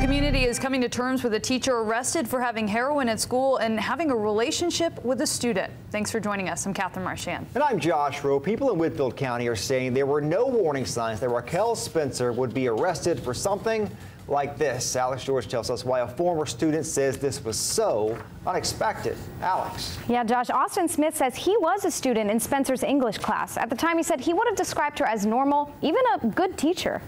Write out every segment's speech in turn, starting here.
community is coming to terms with a teacher arrested for having heroin at school and having a relationship with a student. Thanks for joining us. I'm Catherine Marchand. And I'm Josh Rowe. People in Whitfield County are saying there were no warning signs that Raquel Spencer would be arrested for something like this. Alex George tells us why a former student says this was so unexpected. Alex. Yeah, Josh, Austin Smith says he was a student in Spencer's English class. At the time, he said he would have described her as normal, even a good teacher.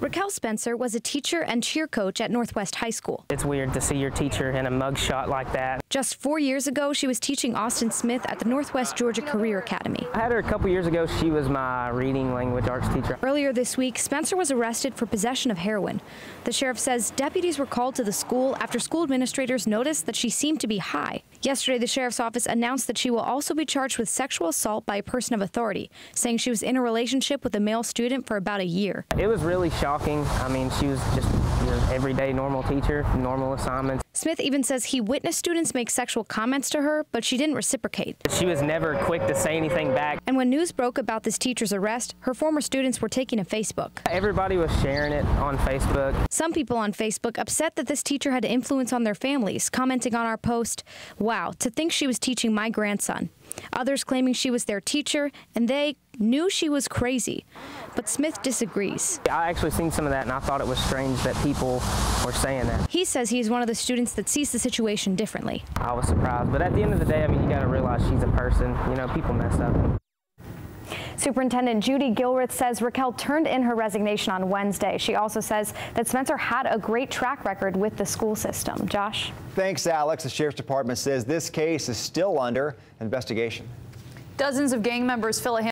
Raquel Spencer was a teacher and cheer coach at Northwest High School. It's weird to see your teacher in a mugshot like that. Just 4 years ago, she was teaching Austin Smith at the Northwest Georgia Career Academy. I had her a couple years ago. She was my reading language arts teacher. Earlier this week, Spencer was arrested for possession of heroin. The sheriff says deputies were called to the school after school administrators noticed that she seemed to be high. Yesterday, the sheriff's office announced that she will also be charged with sexual assault by a person of authority, saying she was in a relationship with a male student for about a year. It was really shocking. I mean, she was just your everyday normal teacher, normal assignments. Smith even says he witnessed students make sexual comments to her, but she didn't reciprocate. She was never quick to say anything back. And when news broke about this teacher's arrest, her former students were taking to Facebook. Everybody was sharing it on Facebook. Some people on Facebook upset that this teacher had influence on their families, commenting on our post, "Wow, to think she was teaching my grandson." Others claiming she was their teacher and they knew she was crazy. But Smith disagrees. I actually seen some of that and I thought it was strange that people were saying that. He says he's one of the students that sees the situation differently. I was surprised, but at the end of the day, I mean, you got to realize she's a person. You know, people mess up. Superintendent Judy Gilreth says Raquel turned in her resignation on Wednesday. She also says that Spencer had a great track record with the school system. Josh? Thanks, Alex. The Sheriff's Department says this case is still under investigation. Dozens of gang members fill a